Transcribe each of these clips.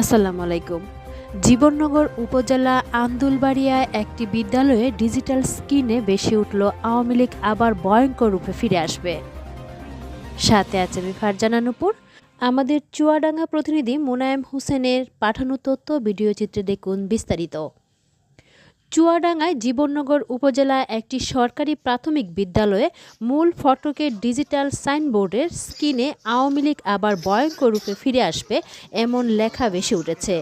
আসসালামু আলাইকুম। জীবননগর উপজেলা আন্দুলবাড়িয়ায় একটি বিদ্যালয়ে ডিজিটাল স্ক্রিনে ভেসে উঠল আওয়ামী লীগ আবার ভয়ঙ্কর রূপে ফিরে আসবে। সাথে আছে আমি ফারজানা নূপুর। আমাদের চুয়াডাঙ্গা প্রতিনিধি মুনায়েম হোসেনের পাঠানো তথ্য ভিডিও চিত্রে দেখুন বিস্তারিত। চুয়াডাঙ্গায় জীবননগর উপজেলায় একটি সরকারি প্রাথমিক বিদ্যালয়ে মূল ফটকের ডিজিটাল সাইনবোর্ডের স্ক্রিনে আওয়ামী লীগ আবার ভয়ঙ্কর রূপে ফিরে আসবে এমন লেখা ভেসে উঠেছে।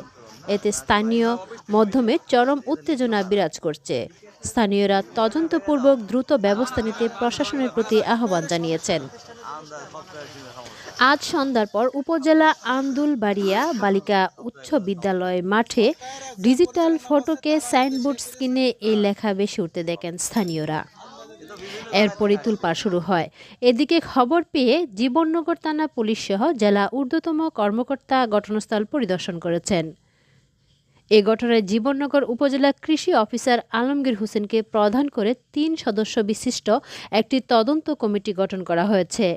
এতে স্থানীয় মাধ্যমে চরম উত্তেজনা বিরাজ করছে। স্থানীয়রা তদন্তপূর্বক দ্রুত ব্যবস্থা নিতে প্রশাসনের প্রতি আহ্বান জানিয়েছেন। আজ সন্ধ্যার পর উপজেলা আন্দুলবাড়িয়া বালিকা উচ্চ বিদ্যালয় মাঠে ডিজিটাল ফটকে সাইনবোর্ড স্ক্রিনে এই লেখা ভেসে উঠতে দেখেন স্থানীয়রা। এরপরই তোলপাড় শুরু হয়। এদিকে খবর পেয়ে জীবননগর থানা পুলিশ সহ জেলা ঊর্ধ্বতম কর্মকর্তা ঘটনাস্থল পরিদর্শন করেছেন। এ ঘটনায় জীবননগর উপজেলা কৃষি অফিসার আলমগীর হোসেনকে প্রধান করে ৩ সদস্য বিশিষ্ট একটি তদন্ত কমিটি গঠন করা হয়েছে।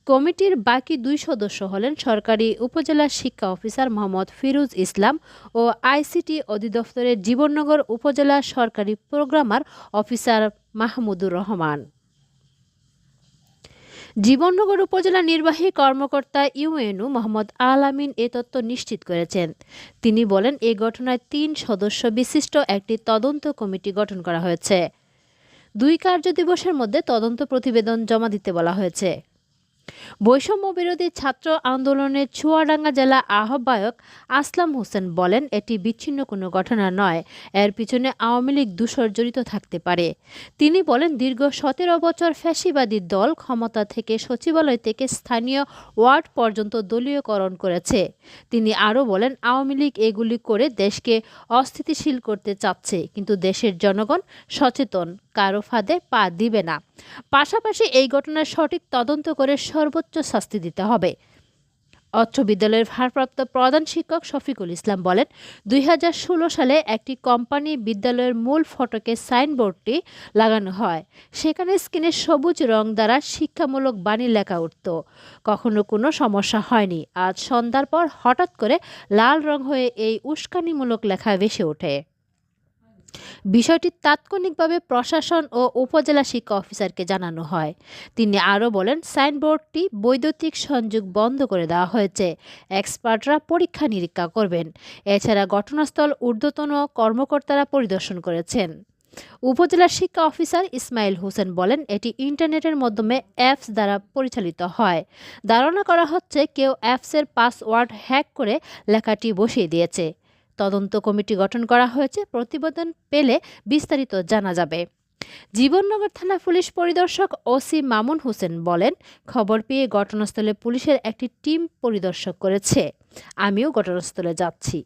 কমিটির বাকি ২ সদস্য হলেন সরকারি উপজেলা শিক্ষা অফিসার মোহাম্মদ ফিরোজ ইসলাম ও আইসিটি অধিদপ্তরের জীবননগর উপজেলা সরকারি প্রোগ্রামার অফিসার মাহমুদুর রহমান। জীবননগর উপজেলা নির্বাহী কর্মকর্তা ইউএনও মোহাম্মদ আল আমিন এ তথ্য নিশ্চিত করেছেন। তিনি বলেন, এই ঘটনায় ৩ সদস্য বিশিষ্ট একটি তদন্ত কমিটি গঠন করা হয়েছে। ২ কার্যদিবসের মধ্যে তদন্ত প্রতিবেদন জমা দিতে বলা হয়েছে। বৈষম্য বিরোধী ছাত্র আন্দোলনের চুয়াডাঙ্গা জেলা আহ্বায়ক আসলাম হোসেন বলেন, এটি বিচ্ছিন্ন কোনো ঘটনা নয়, এর পিছনে আওয়ামী লীগ দূষর জড়িত থাকতে পারে। তিনি বলেন, দীর্ঘ ১৭ বছর ফ্যাসিবাদী দল ক্ষমতা থেকে সচিবালয় থেকে স্থানীয় ওয়ার্ড পর্যন্ত দলীয়করণ করেছে। তিনি আরও বলেন, আওয়ামী লীগ এগুলি করে দেশকে অস্থিতিশীল করতে চাচ্ছে, কিন্তু দেশের জনগণ সচেতন, কারো ফাঁদে পা দিবে না। পাশাপাশি এই ঘটনার সঠিক তদন্ত করে সর্বোচ্চ শাস্তি দিতে হবে। অত্র বিদ্যালয়ের ভারপ্রাপ্ত প্রধান শিক্ষক শফিকুল ইসলাম বলেন, ২০১৬ সালে একটি কোম্পানি বিদ্যালয়ের মূল ফটকে সাইনবোর্ডটি লাগানো হয়। সেখানে স্ক্রিনে সবুজ রং দ্বারা শিক্ষামূলক বাণী লেখা উঠত। কখনো কোনো সমস্যা হয়নি। আজ সন্ধ্যার পর হঠাৎ করে লাল রং হয়ে এই উস্কানিমূলক লেখা ভেসে ওঠে। বিষয়টি তাৎক্ষণিকভাবে প্রশাসন ও উপজেলা শিক্ষা অফিসারকে জানানো হয়। তিনি আরও বলেন, সাইনবোর্ডটি বৈদ্যুতিক সংযোগ বন্ধ করে দেওয়া হয়েছে। এক্সপার্টরা পরীক্ষা নিরীক্ষা করবেন। এছাড়া ঘটনাস্থল ঊর্ধ্বতন কর্মকর্তারা পরিদর্শন করেছেন। উপজেলা শিক্ষা অফিসার ইসমাইল হোসেন বলেন, এটি ইন্টারনেটের মাধ্যমে অ্যাপস দ্বারা পরিচালিত হয়। ধারণা করা হচ্ছে কেউ অ্যাপসের পাসওয়ার্ড হ্যাক করে লেখাটি বসিয়ে দিয়েছে। তদন্ত কমিটি গঠন করা হয়েছে। প্রতিবেদন পেলে বিস্তারিত জানা যাবে। জীবননগর থানা পুলিশ পরিদর্শক ওসি মামুন হোসেন বলেন, খবর পেয়ে ঘটনাস্থলে পুলিশের একটি টিম পরিদর্শন করেছে। আমিও ঘটনাস্থলে যাচ্ছি।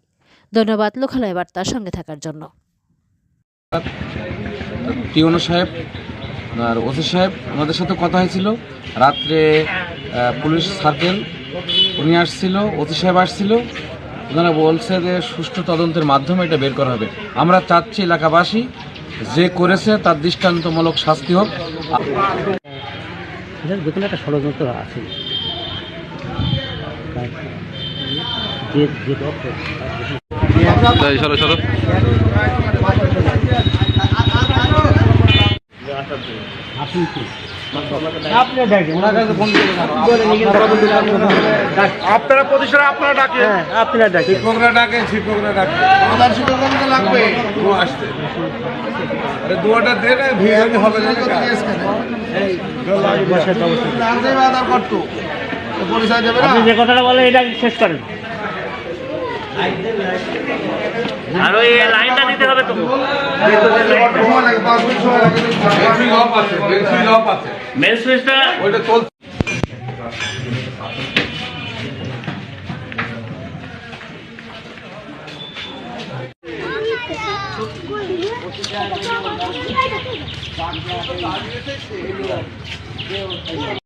ধন্যবাদ লোকালয় বার্তার সঙ্গে থাকার জন্য। টিওনো সাহেব আর ওসি সাহেব আমাদের সাথে কথা হয়েছিল। রাত্রে পুলিশ সার্কেল উনি আসছিল, ওসি সাহেব আসছিল। ওনারা বলছে যে সুষ্ঠু তদন্তের মাধ্যমে এটা বের করা হবে। আমরা চাচ্ছি এলাকাবাসী যে করেছে তার দৃষ্টান্তমূলক শাস্তি হোক। বেতনে একটা ষড়যন্ত্র আছে, আপনারা প্রতিষ্ঠানে আপনারা ডাকেন, আপনারা ডাকেন, শিক্ষকরা ডাকেন, শিক্ষকরা ডাকেন, প্রধান শিক্ষকরা লাগবে আসতে। আরে দুয়াটা দেন, ভিড় হবে না। আপনি যে কথাটা বলেন এটা শেষ করেন। আর ওই লাইনটা দিতে হবে তো। মেন সুইচটা ওইটা চলছে।